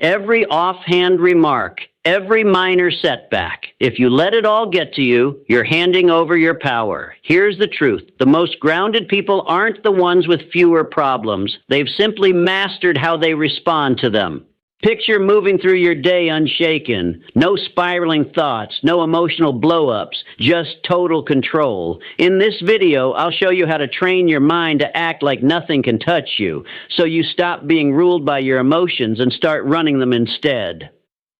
Every offhand remark, every minor setback. If you let it all get to you, you're handing over your power. Here's the truth. The most grounded people aren't the ones with fewer problems. They've simply mastered how they respond to them. Picture moving through your day unshaken. No spiraling thoughts, no emotional blow-ups, just total control. In this video, I'll show you how to train your mind to act like nothing can touch you, so you stop being ruled by your emotions and start running them instead.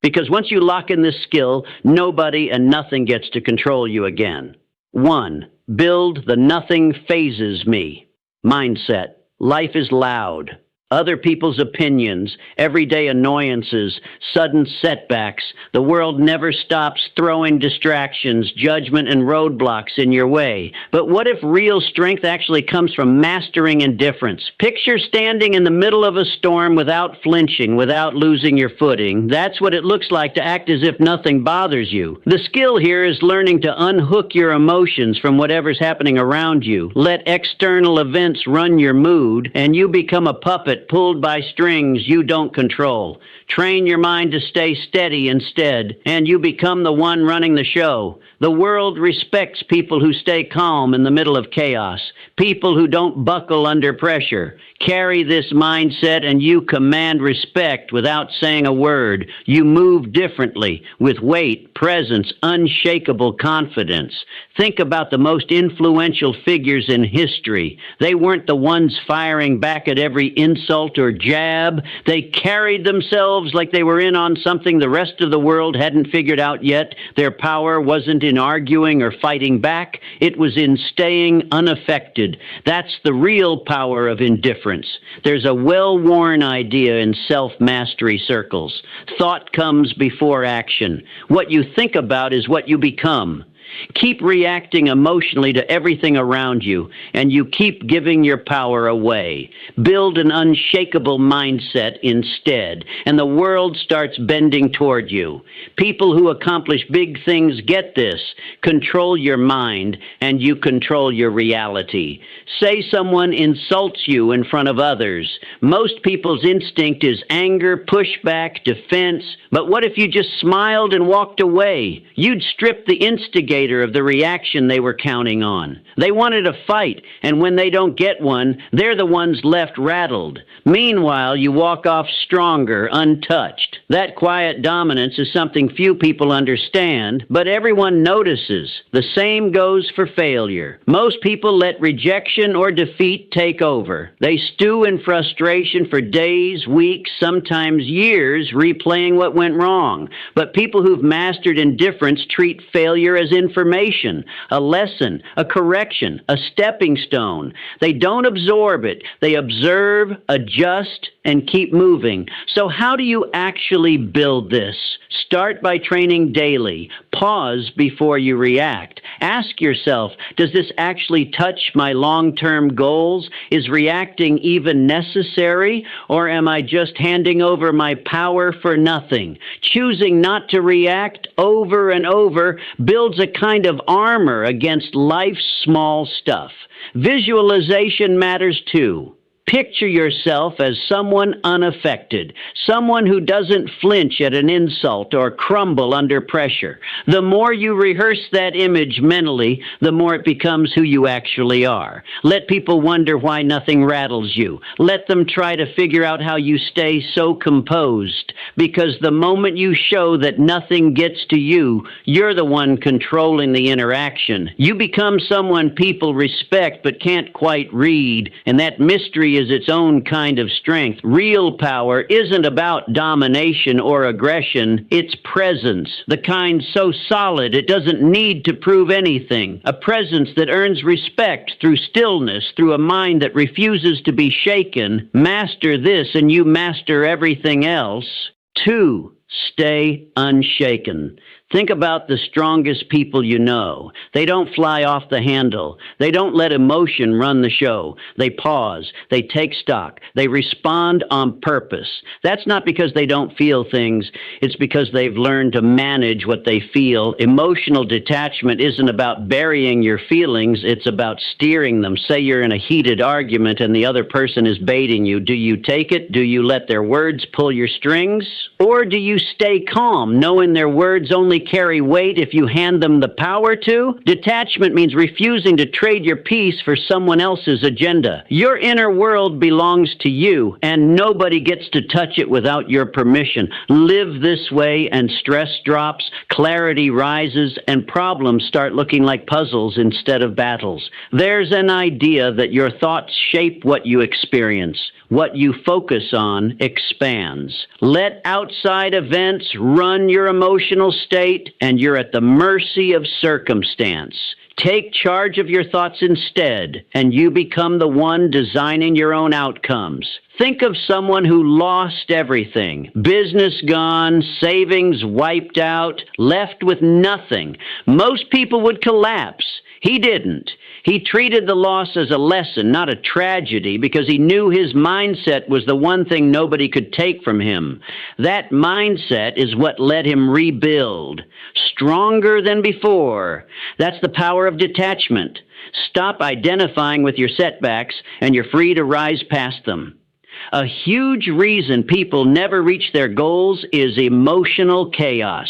Because once you lock in this skill, nobody and nothing gets to control you again. 1. Build the nothing phases me mindset. Life is loud. Other people's opinions, everyday annoyances, sudden setbacks. The world never stops throwing distractions, judgment, and roadblocks in your way. But what if real strength actually comes from mastering indifference? Picture standing in the middle of a storm without flinching, without losing your footing. That's what it looks like to act as if nothing bothers you. The skill here is learning to unhook your emotions from whatever's happening around you. Let external events run your mood, and you become a puppet pulled by strings you don't control. Train your mind to stay steady instead, and you become the one running the show. The world respects people who stay calm in the middle of chaos, people who don't buckle under pressure. Carry this mindset and you command respect without saying a word. You move differently, with weight, presence, unshakable confidence. Think about the most influential figures in history. They weren't the ones firing back at every insult or jab. They carried themselves like they were in on something the rest of the world hadn't figured out yet. Their power wasn't in arguing or fighting back. It was in staying unaffected. That's the real power of indifference. There's a well-worn idea in self-mastery circles. Thought comes before action. What you think about is what you become. Keep reacting emotionally to everything around you, and you keep giving your power away. Build an unshakable mindset instead, and the world starts bending toward you. People who accomplish big things get this. Control your mind, and you control your reality. Say someone insults you in front of others. Most people's instinct is anger, pushback, defense. But what if you just smiled and walked away? You'd strip the instigator of the reaction they were counting on. They wanted a fight, and when they don't get one, they're the ones left rattled. Meanwhile, you walk off stronger, untouched. That quiet dominance is something few people understand, but everyone notices. The same goes for failure. Most people let rejection or defeat take over. They stew in frustration for days, weeks, sometimes years, replaying what went wrong. But people who've mastered indifference treat failure as information, a lesson, a correction, a stepping stone. They don't absorb it. They observe, adjust, and keep moving. So how do you actually build this? Start by training daily. Pause before you react. Ask yourself, does this actually touch my long-term goals? Is reacting even necessary? Or am I just handing over my power for nothing? Choosing not to react over and over builds a kind of armor against life's small stuff. Visualization matters too. Picture yourself as someone unaffected, someone who doesn't flinch at an insult or crumble under pressure. The more you rehearse that image mentally, the more it becomes who you actually are. Let people wonder why nothing rattles you. Let them try to figure out how you stay so composed, because the moment you show that nothing gets to you, you're the one controlling the interaction. You become someone people respect but can't quite read, and that mystery is its own kind of strength. Real power isn't about domination or aggression, it's presence, the kind so solid it doesn't need to prove anything. A presence that earns respect through stillness, through a mind that refuses to be shaken. Master this and you master everything else. 2. Stay unshaken. Think about the strongest people you know. They don't fly off the handle. They don't let emotion run the show. They pause. They take stock. They respond on purpose. That's not because they don't feel things. It's because they've learned to manage what they feel. Emotional detachment isn't about burying your feelings. It's about steering them. Say you're in a heated argument and the other person is baiting you. Do you take it? Do you let their words pull your strings? Or do you stay calm, knowing their words only carry weight if you hand them the power to? Detachment means refusing to trade your peace for someone else's agenda. Your inner world belongs to you, and nobody gets to touch it without your permission. Live this way, and stress drops, clarity rises, and problems start looking like puzzles instead of battles. There's an idea that your thoughts shape what you experience. What you focus on expands. Let outside events run your emotional state, and you're at the mercy of circumstance. Take charge of your thoughts instead, and you become the one designing your own outcomes. Think of someone who lost everything. Business gone, savings wiped out, left with nothing. Most people would collapse. He didn't. He treated the loss as a lesson, not a tragedy, because he knew his mindset was the one thing nobody could take from him. That mindset is what let him rebuild, stronger than before. That's the power of detachment. Stop identifying with your setbacks, and you're free to rise past them. A huge reason people never reach their goals is emotional chaos.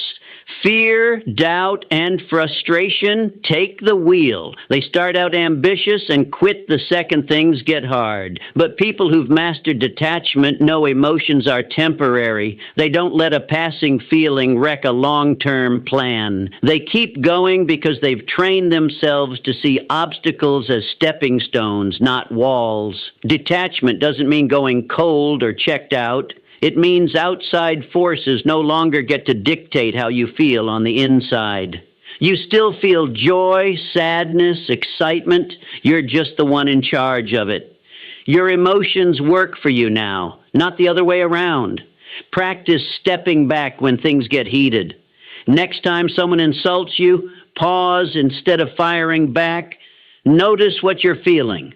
Fear, doubt, and frustration take the wheel. They start out ambitious and quit the second things get hard. But people who've mastered detachment know emotions are temporary. They don't let a passing feeling wreck a long-term plan. They keep going because they've trained themselves to see obstacles as stepping stones, not walls. Detachment doesn't mean going cold or checked out. It means outside forces no longer get to dictate how you feel on the inside. You still feel joy, sadness, excitement. You're just the one in charge of it. Your emotions work for you now, not the other way around. Practice stepping back when things get heated. Next time someone insults you, pause instead of firing back. Notice what you're feeling.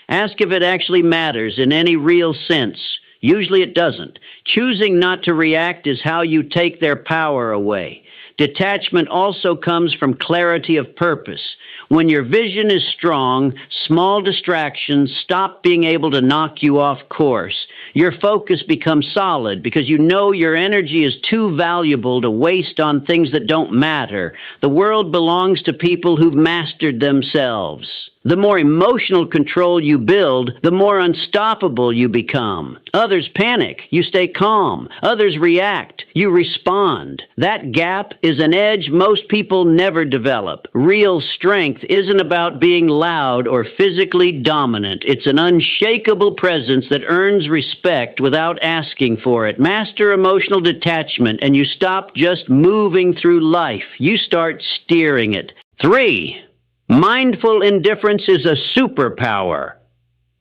Ask if it actually matters in any real sense. Usually it doesn't. Choosing not to react is how you take their power away. Detachment also comes from clarity of purpose. When your vision is strong, small distractions stop being able to knock you off course. Your focus becomes solid because you know your energy is too valuable to waste on things that don't matter. The world belongs to people who've mastered themselves. The more emotional control you build, the more unstoppable you become. Others panic, you stay calm. Others react, you respond. That gap is an edge most people never develop. Real strength isn't about being loud or physically dominant. It's an unshakable presence that earns respect without asking for it. Master emotional detachment, and you stop just moving through life. You start steering it. 3. Mindful indifference is a superpower.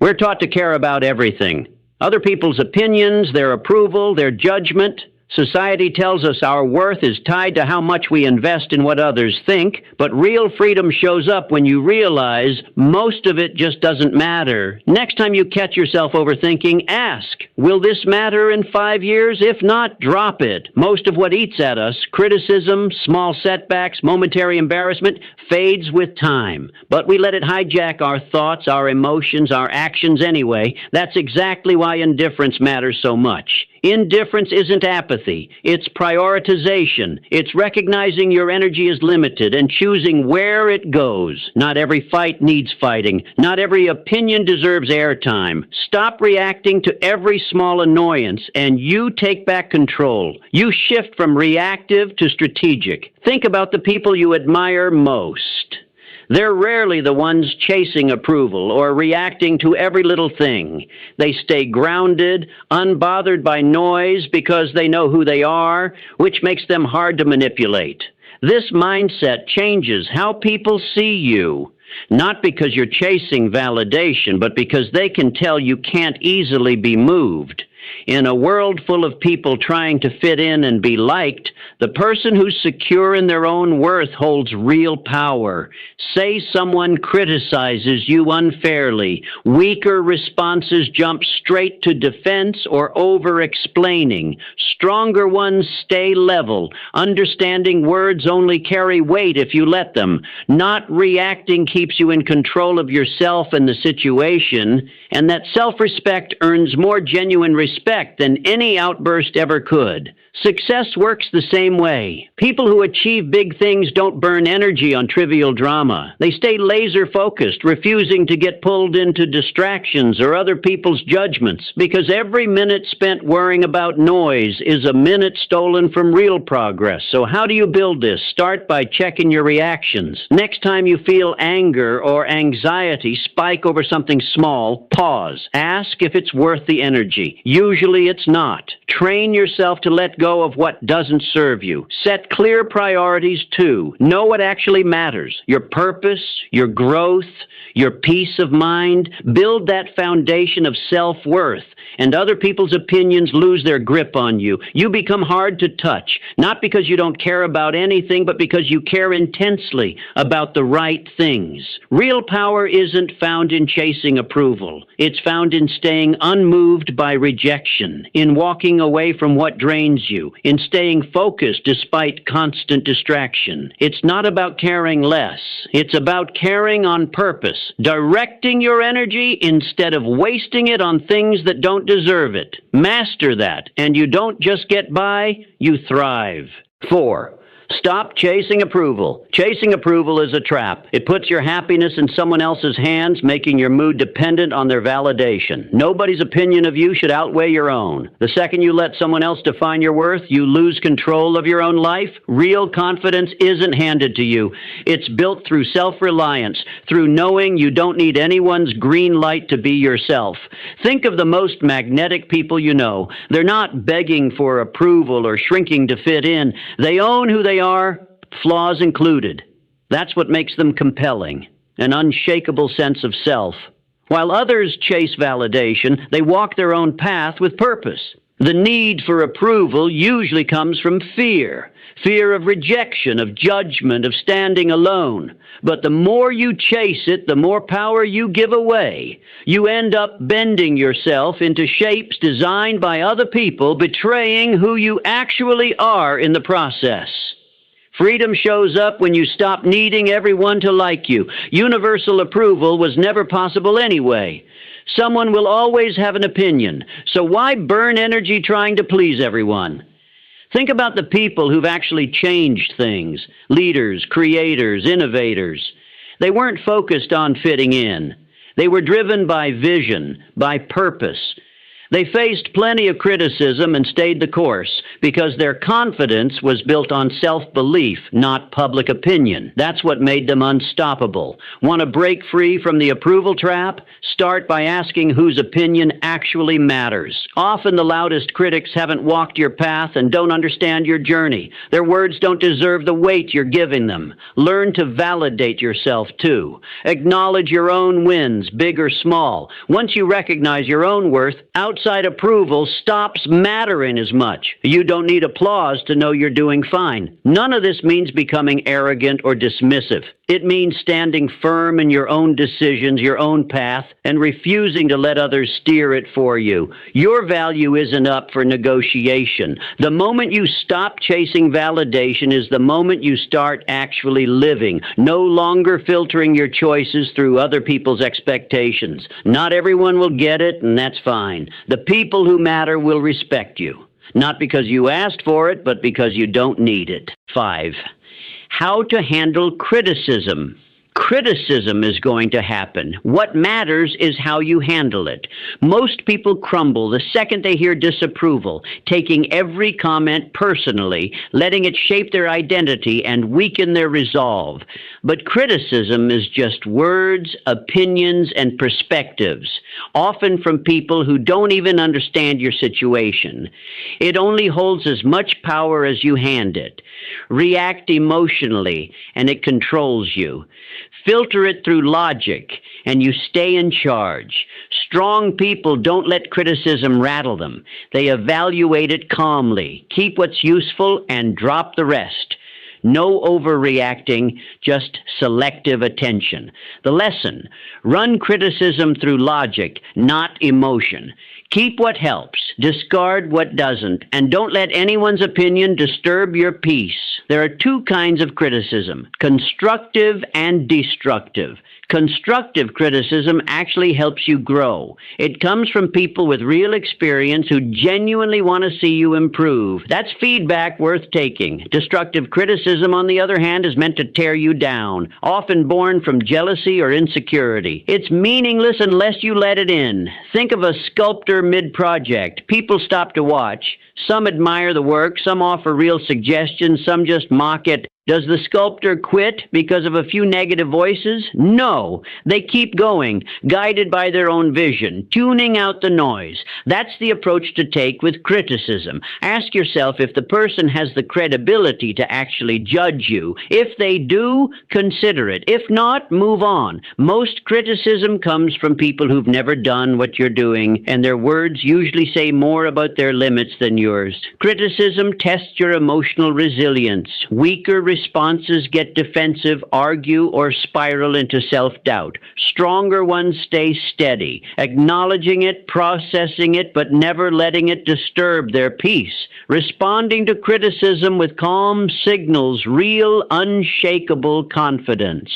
We're taught to care about everything. Other people's opinions, their approval, their judgment. Society tells us our worth is tied to how much we invest in what others think, but real freedom shows up when you realize most of it just doesn't matter. Next time you catch yourself overthinking, ask, will this matter in 5 years? If not, drop it. Most of what eats at us, criticism, small setbacks, momentary embarrassment, fades with time. But we let it hijack our thoughts, our emotions, our actions anyway. That's exactly why indifference matters so much. Indifference isn't apathy. It's prioritization. It's recognizing your energy is limited and choosing where it goes. Not every fight needs fighting. Not every opinion deserves airtime. Stop reacting to every small annoyance, and you take back control. You shift from reactive to strategic. Think about the people you admire most. They're rarely the ones chasing approval or reacting to every little thing. They stay grounded, unbothered by noise because they know who they are, which makes them hard to manipulate. This mindset changes how people see you, not because you're chasing validation, but because they can tell you can't easily be moved. In a world full of people trying to fit in and be liked, the person who's secure in their own worth holds real power. Say someone criticizes you unfairly. Weaker responses jump straight to defense or over-explaining. Stronger ones stay level. Understanding words only carry weight if you let them. Not reacting keeps you in control of yourself and the situation, and that self-respect earns more genuine respect than any outburst ever could. Success works the same way. People who achieve big things don't burn energy on trivial drama. They stay laser-focused, refusing to get pulled into distractions or other people's judgments, because every minute spent worrying about noise is a minute stolen from real progress. So how do you build this? Start by checking your reactions. Next time you feel anger or anxiety spike over something small, pause. Ask if it's worth the energy. Usually it's not. Train yourself to let go of what doesn't serve you. Set clear priorities too. Know what actually matters. Your purpose, your growth, your peace of mind. Build that foundation of self-worth, and other people's opinions lose their grip on you. You become hard to touch, not because you don't care about anything, but because you care intensely about the right things. Real power isn't found in chasing approval. It's found in staying unmoved by rejection, in walking away from what drains you, in staying focused despite constant distraction. It's not about caring less. It's about caring on purpose, directing your energy instead of wasting it on things that don't deserve it. Master that, and you don't just get by, you thrive. 4. Stop chasing approval. Chasing approval is a trap. It puts your happiness in someone else's hands, making your mood dependent on their validation. Nobody's opinion of you should outweigh your own. The second you let someone else define your worth, you lose control of your own life. Real confidence isn't handed to you. It's built through self-reliance, through knowing you don't need anyone's green light to be yourself. Think of the most magnetic people you know. They're not begging for approval or shrinking to fit in. They own who they are, flaws included. That's what makes them compelling, an unshakable sense of self. While others chase validation, they walk their own path with purpose. The need for approval usually comes from fear. Fear of rejection, of judgment, of standing alone. But the more you chase it, the more power you give away. You end up bending yourself into shapes designed by other people, betraying who you actually are in the process. Freedom shows up when you stop needing everyone to like you. Universal approval was never possible anyway. Someone will always have an opinion, so why burn energy trying to please everyone? Think about the people who've actually changed things. Leaders, creators, innovators. They weren't focused on fitting in. They were driven by vision, by purpose. They faced plenty of criticism and stayed the course because their confidence was built on self-belief, not public opinion. That's what made them unstoppable. Want to break free from the approval trap? Start by asking whose opinion actually matters. Often the loudest critics haven't walked your path and don't understand your journey. Their words don't deserve the weight you're giving them. Learn to validate yourself too. Acknowledge your own wins, big or small. Once you recognize your own worth, outside approval stops mattering as much. You don't need applause to know you're doing fine. None of this means becoming arrogant or dismissive. It means standing firm in your own decisions, your own path, and refusing to let others steer it for you. Your value isn't up for negotiation. The moment you stop chasing validation is the moment you start actually living, no longer filtering your choices through other people's expectations. Not everyone will get it, and that's fine. The people who matter will respect you, not because you asked for it, but because you don't need it. 5. How to handle criticism. Criticism is going to happen. What matters is how you handle it. Most people crumble the second they hear disapproval, taking every comment personally, letting it shape their identity and weaken their resolve. But criticism is just words, opinions, and perspectives, often from people who don't even understand your situation. It only holds as much power as you hand it. React emotionally, and it controls you. Filter it through logic, and you stay in charge. Strong people don't let criticism rattle them. They evaluate it calmly, keep what's useful, and drop the rest. No overreacting, just selective attention. The lesson: run criticism through logic, not emotion. Keep what helps, discard what doesn't, and don't let anyone's opinion disturb your peace. There are two kinds of criticism: constructive and destructive. Constructive criticism actually helps you grow. It comes from people with real experience who genuinely want to see you improve. That's feedback worth taking. Destructive criticism, on the other hand, is meant to tear you down, often born from jealousy or insecurity. It's meaningless unless you let it in. Think of a sculptor mid-project. People stop to watch. Some admire the work, some offer real suggestions, some just mock it. Does the sculptor quit because of a few negative voices? No. They keep going, guided by their own vision, tuning out the noise. That's the approach to take with criticism. Ask yourself if the person has the credibility to actually judge you. If they do, consider it. If not, move on. Most criticism comes from people who've never done what you're doing, and their words usually say more about their limits than yours. Criticism tests your emotional resilience. Weaker responses get defensive, argue, or spiral into self-doubt. Stronger ones stay steady, acknowledging it, processing it, but never letting it disturb their peace. Responding to criticism with calm signals real, unshakable confidence.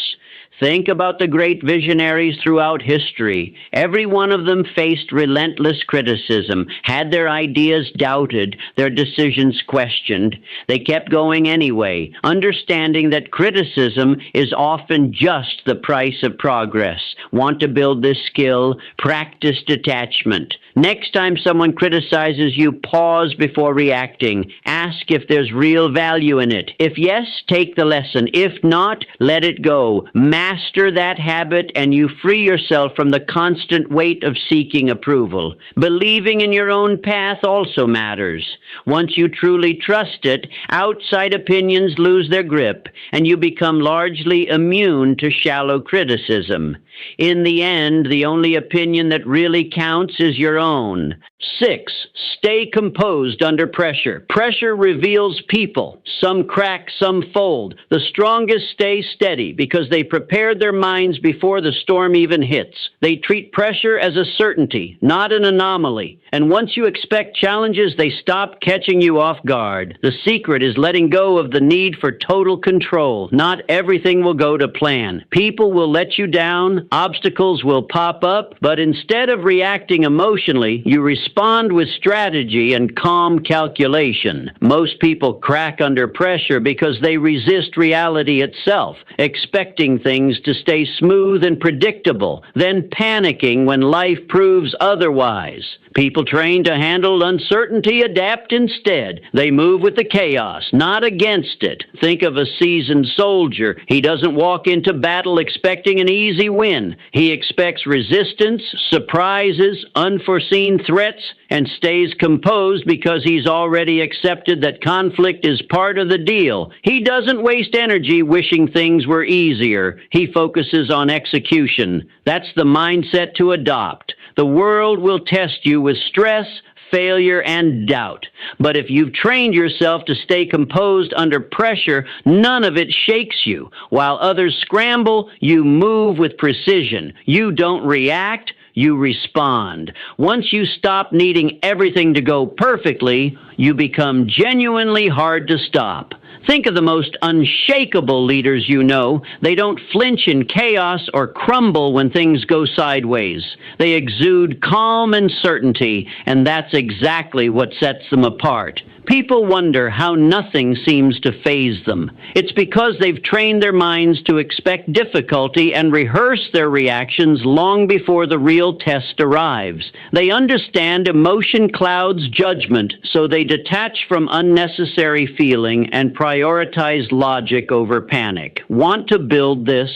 Think about the great visionaries throughout history. Every one of them faced relentless criticism, had their ideas doubted, their decisions questioned. They kept going anyway, understanding that criticism is often just the price of progress. Want to build this skill? Practice detachment. Next time someone criticizes you, pause before reacting. Ask if there's real value in it. If yes, take the lesson. If not, let it go. Master that habit and you free yourself from the constant weight of seeking approval. Believing in your own path also matters. Once you truly trust it, outside opinions lose their grip and you become largely immune to shallow criticism. In the end, the only opinion that really counts is your own. 6. Stay composed under pressure. Pressure reveals people. Some crack, some fold. The strongest stay steady because they prepared their minds before the storm even hits. They treat pressure as a certainty, not an anomaly. And once you expect challenges, they stop catching you off guard. The secret is letting go of the need for total control. Not everything will go to plan. People will let you down. Obstacles will pop up, but instead of reacting emotionally, you respond with strategy and calm calculation. Most people crack under pressure because they resist reality itself, expecting things to stay smooth and predictable, then panicking when life proves otherwise. People trained to handle uncertainty adapt instead. They move with the chaos, not against it. Think of a seasoned soldier. He doesn't walk into battle expecting an easy win. He expects resistance, surprises, unforeseen threats, and stays composed because he's already accepted that conflict is part of the deal. He doesn't waste energy wishing things were easier. He focuses on execution. That's the mindset to adopt. The world will test you with stress, failure, and doubt. But if you've trained yourself to stay composed under pressure, none of it shakes you. While others scramble, you move with precision. You don't react, you respond. Once you stop needing everything to go perfectly, you become genuinely hard to stop. Think of the most unshakable leaders you know. They don't flinch in chaos or crumble when things go sideways. They exude calm and certainty, and that's exactly what sets them apart. People wonder how nothing seems to faze them. It's because they've trained their minds to expect difficulty and rehearse their reactions long before the real test arrives. They understand emotion clouds judgment, so they detach from unnecessary feeling and prioritize logic over panic. Want to build this?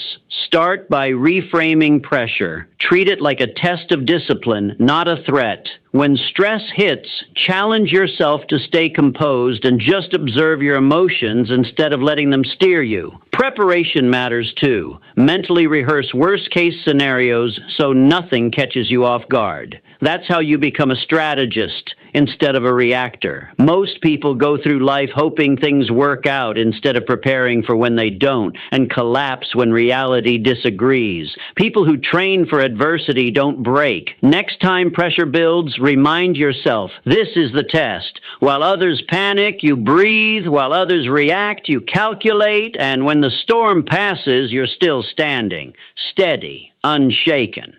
Start by reframing pressure. Treat it like a test of discipline, not a threat. When stress hits, challenge yourself to stay composed and just observe your emotions instead of letting them steer you. Preparation matters too. Mentally rehearse worst-case scenarios so nothing catches you off guard. That's how you become a strategist instead of a reactor. Most people go through life hoping things work out instead of preparing for when they don't, and collapse when reality disagrees. People who train for adversity don't break. Next time pressure builds, remind yourself, this is the test. While others panic, you breathe. While others react, you calculate. And when the storm passes, you're still standing, steady, unshaken.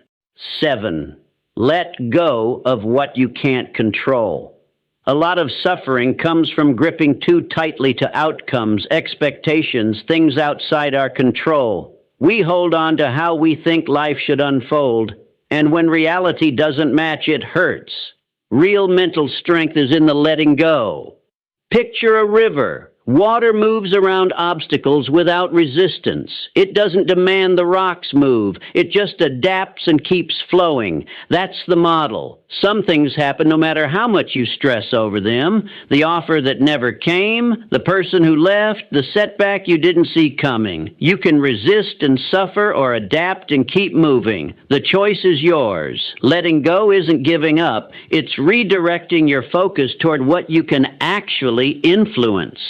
7. Let go of what you can't control. A lot of suffering comes from gripping too tightly to outcomes, expectations, things outside our control. We hold on to how we think life should unfold, and when reality doesn't match, it hurts. Real mental strength is in the letting go. Picture a river. Water moves around obstacles without resistance. It doesn't demand the rocks move. It just adapts and keeps flowing. That's the model. Some things happen no matter how much you stress over them. The offer that never came, the person who left, the setback you didn't see coming. You can resist and suffer or adapt and keep moving. The choice is yours. Letting go isn't giving up. It's redirecting your focus toward what you can actually influence.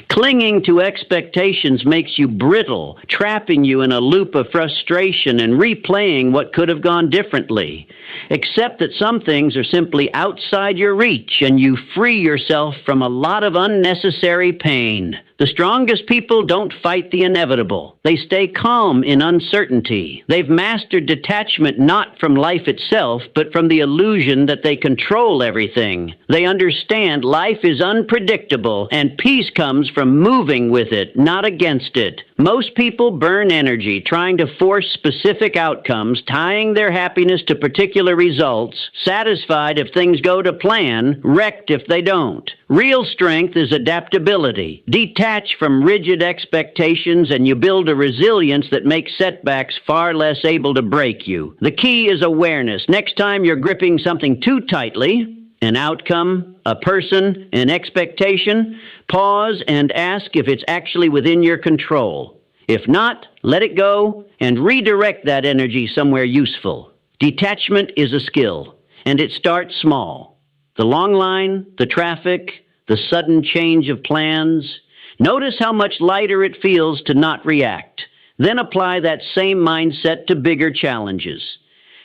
Clinging to expectations makes you brittle, trapping you in a loop of frustration and replaying what could have gone differently. Accept that some things are simply outside your reach, and you free yourself from a lot of unnecessary pain. The strongest people don't fight the inevitable. They stay calm in uncertainty. They've mastered detachment not from life itself, but from the illusion that they control everything. They understand life is unpredictable, and peace comes from moving with it, not against it. Most people burn energy trying to force specific outcomes, tying their happiness to particular results, satisfied if things go to plan, wrecked if they don't. Real strength is adaptability. Detach from rigid expectations and you build a resilience that makes setbacks far less able to break you. The key is awareness. Next time you're gripping something too tightly, an outcome, a person, an expectation, pause and ask if it's actually within your control. If not, let it go and redirect that energy somewhere useful. Detachment is a skill, and it starts small. The long line, the traffic, the sudden change of plans. Notice how much lighter it feels to not react. Then apply that same mindset to bigger challenges.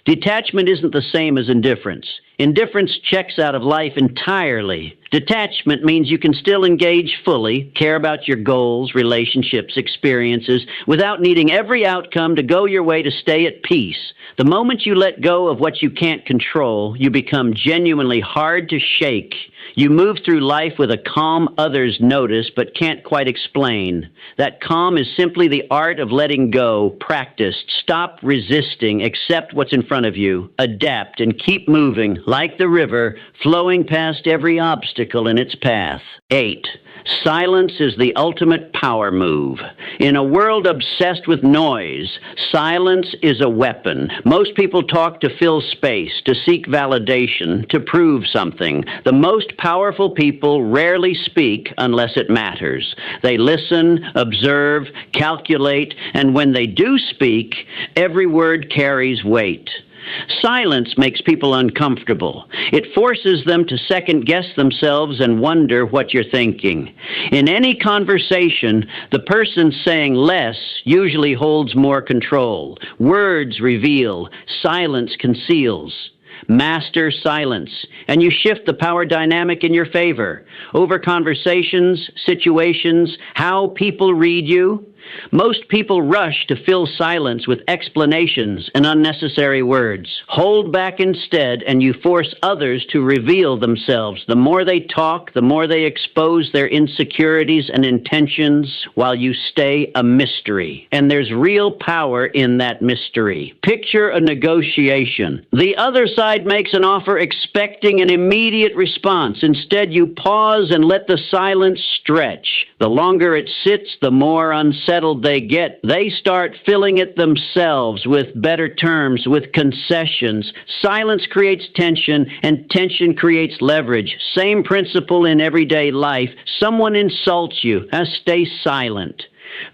Detachment isn't the same as indifference. Indifference checks out of life entirely. Detachment means you can still engage fully, care about your goals, relationships, experiences, without needing every outcome to go your way to stay at peace. The moment you let go of what you can't control, you become genuinely hard to shake. You move through life with a calm others notice but can't quite explain. That calm is simply the art of letting go, practiced. Stop resisting, accept what's in front of you, adapt, and keep moving, like the river, flowing past every obstacle in its path. 8. Silence is the ultimate power move. In a world obsessed with noise, silence is a weapon. Most people talk to fill space, to seek validation, to prove something. The most powerful people rarely speak unless it matters. They listen, observe, calculate, and when they do speak, every word carries weight. Silence makes people uncomfortable. It forces them to second-guess themselves and wonder what you're thinking. In any conversation, the person saying less usually holds more control. Words reveal, silence conceals. Master silence, and you shift the power dynamic in your favor. Over conversations, situations, how people read you. Most people rush to fill silence with explanations and unnecessary words. Hold back instead, and you force others to reveal themselves. The more they talk, the more they expose their insecurities and intentions while you stay a mystery. And there's real power in that mystery. Picture a negotiation. The other side makes an offer expecting an immediate response. Instead, you pause and let the silence stretch. The longer it sits, the more unsettled settled they get, they start filling it themselves with better terms, with concessions. Silence creates tension, and tension creates leverage. Same principle in everyday life. Someone insults you, stay silent.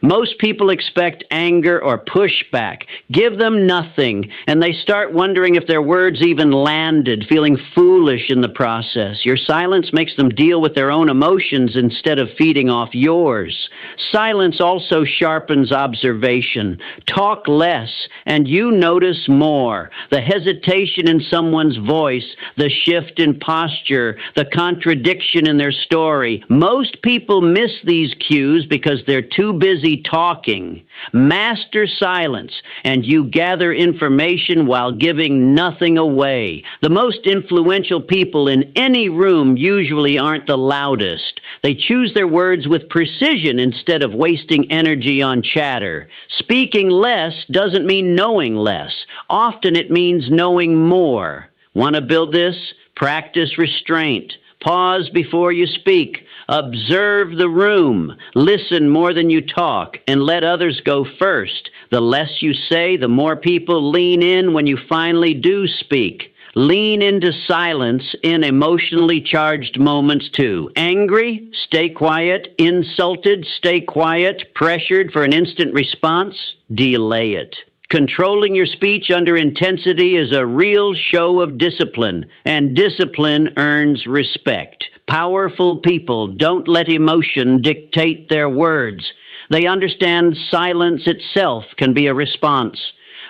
Most people expect anger or pushback. Give them nothing, and they start wondering if their words even landed, feeling foolish in the process. Your silence makes them deal with their own emotions instead of feeding off yours. Silence also sharpens observation. Talk less, and you notice more. The hesitation in someone's voice, the shift in posture, the contradiction in their story. Most people miss these cues because they're too busy talking. Master silence, and you gather information while giving nothing away. The most influential people in any room usually aren't the loudest. They choose their words with precision instead of wasting energy on chatter. Speaking less doesn't mean knowing less. Often it means knowing more. Want to build this? Practice restraint. Pause before you speak. Observe the room. Listen more than you talk, and let others go first. The less you say, the more people lean in when you finally do speak. Lean into silence in emotionally charged moments too. Angry? Stay quiet. Insulted? Stay quiet. Pressured for an instant response? Delay it. Controlling your speech under intensity is a real show of discipline, and discipline earns respect. Powerful people don't let emotion dictate their words. They understand silence itself can be a response.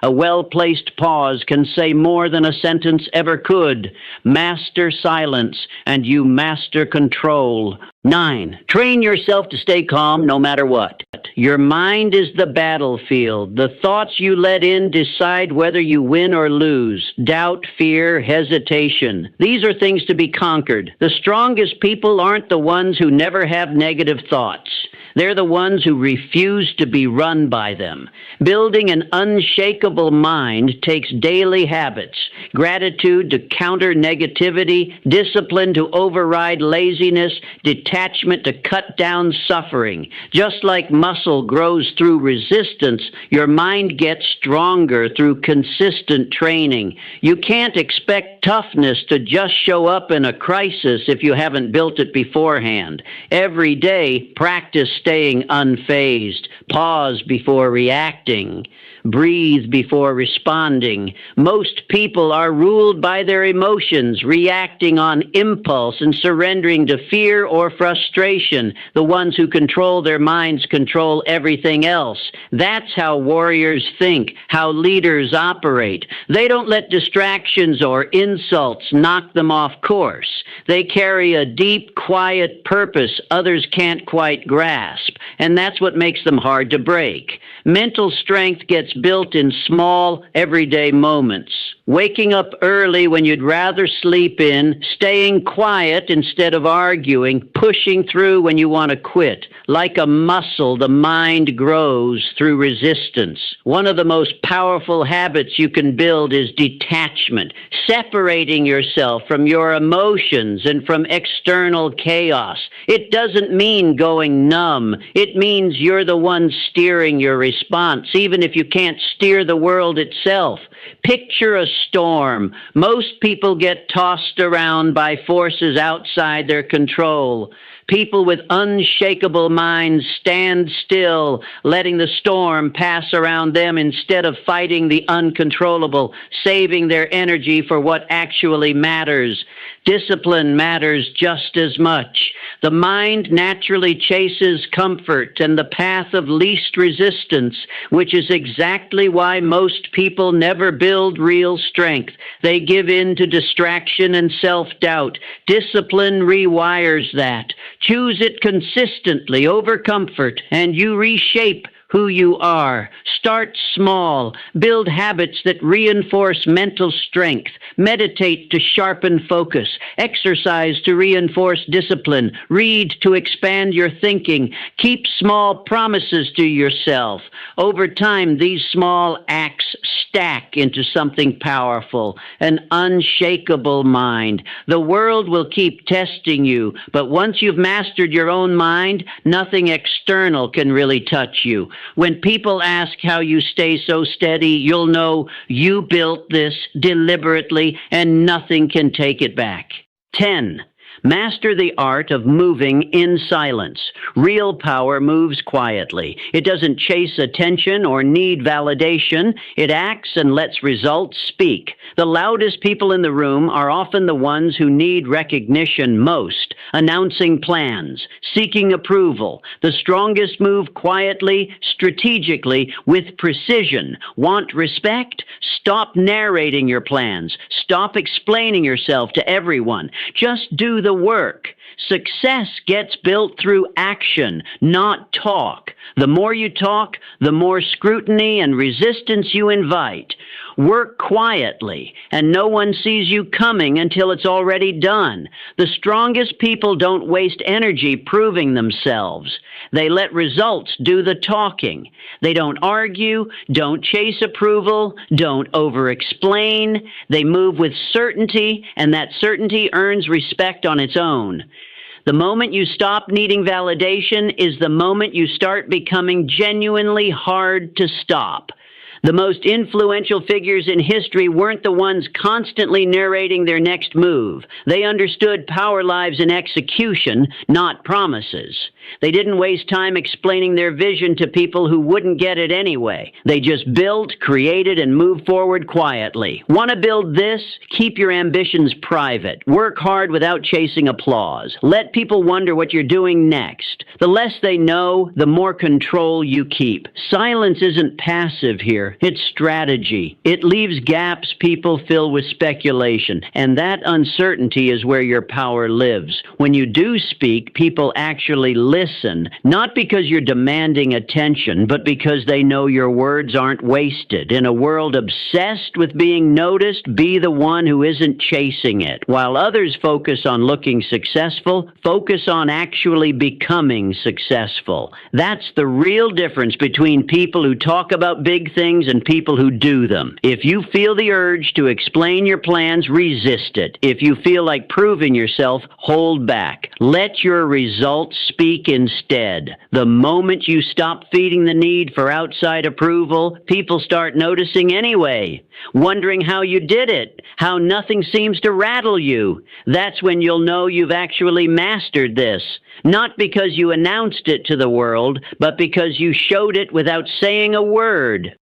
A well-placed pause can say more than a sentence ever could. Master silence, and you master control. 9. Train yourself to stay calm no matter what. Your mind is the battlefield. The thoughts you let in decide whether you win or lose. Doubt, fear, hesitation. These are things to be conquered. The strongest people aren't the ones who never have negative thoughts. They're the ones who refuse to be run by them. Building an unshakable mind takes daily habits. Gratitude to counter negativity, discipline to override laziness, detachment to cut down suffering. Just like muscle grows through resistance, your mind gets stronger through consistent training. You can't expect toughness to just show up in a crisis if you haven't built it beforehand. Every day, practice staying unfazed. Pause before reacting. Breathe before responding. Most people are ruled by their emotions, reacting on impulse and surrendering to fear or frustration. The ones who control their minds control everything else. That's how warriors think, how leaders operate. They don't let distractions or insults knock them off course. They carry a deep, quiet purpose others can't quite grasp, and that's what makes them hard to break. Mental strength gets built in small, everyday moments. Waking up early when you'd rather sleep in, staying quiet instead of arguing, pushing through when you want to quit. Like a muscle, the mind grows through resistance. One of the most powerful habits you can build is detachment, separating yourself from your emotions and from external chaos. It doesn't mean going numb. It means you're the one steering your response, even if you can't steer the world itself. Picture a storm. Most people get tossed around by forces outside their control. People with unshakable minds stand still, letting the storm pass around them instead of fighting the uncontrollable, saving their energy for what actually matters. Discipline matters just as much. The mind naturally chases comfort and the path of least resistance, which is exactly why most people never build real strength. They give in to distraction and self-doubt. Discipline rewires that. Choose it consistently over comfort, and you reshape who you are. Start small. Build habits that reinforce mental strength. Meditate to sharpen focus. Exercise to reinforce discipline. Read to expand your thinking. Keep small promises to yourself. Over time, these small acts stack into something powerful, an unshakable mind. The world will keep testing you, but once you've mastered your own mind, nothing external can really touch you. When people ask how you stay so steady, you'll know you built this deliberately and nothing can take it back. 10. Master the art of moving in silence. Real power moves quietly. It doesn't chase attention or need validation. It acts and lets results speak. The loudest people in the room are often the ones who need recognition most, announcing plans, seeking approval. The strongest move quietly, strategically, with precision. Want respect? Stop narrating your plans. Stop explaining yourself to everyone. Just do the work. Success gets built through action, not talk. The more you talk, the more scrutiny and resistance you invite. Work quietly, and no one sees you coming until it's already done. The strongest people don't waste energy proving themselves. They let results do the talking. They don't argue, don't chase approval, don't over-explain. They move with certainty, and that certainty earns respect on its own. The moment you stop needing validation is the moment you start becoming genuinely hard to stop. The most influential figures in history weren't the ones constantly narrating their next move. They understood power lives in execution, not promises. They didn't waste time explaining their vision to people who wouldn't get it anyway. They just built, created, and moved forward quietly. Want to build this? Keep your ambitions private. Work hard without chasing applause. Let people wonder what you're doing next. The less they know, the more control you keep. Silence isn't passive here. It's strategy. It leaves gaps people fill with speculation, and that uncertainty is where your power lives. When you do speak, people actually listen, not because you're demanding attention, but because they know your words aren't wasted. In a world obsessed with being noticed, be the one who isn't chasing it. While others focus on looking successful, focus on actually becoming successful. That's the real difference between people who talk about big things and people who do them. If you feel the urge to explain your plans, resist it. If you feel like proving yourself, hold back. Let your results speak instead. The moment you stop feeding the need for outside approval, people start noticing anyway, wondering how you did it, how nothing seems to rattle you. That's when you'll know you've actually mastered this. Not because you announced it to the world, but because you showed it without saying a word.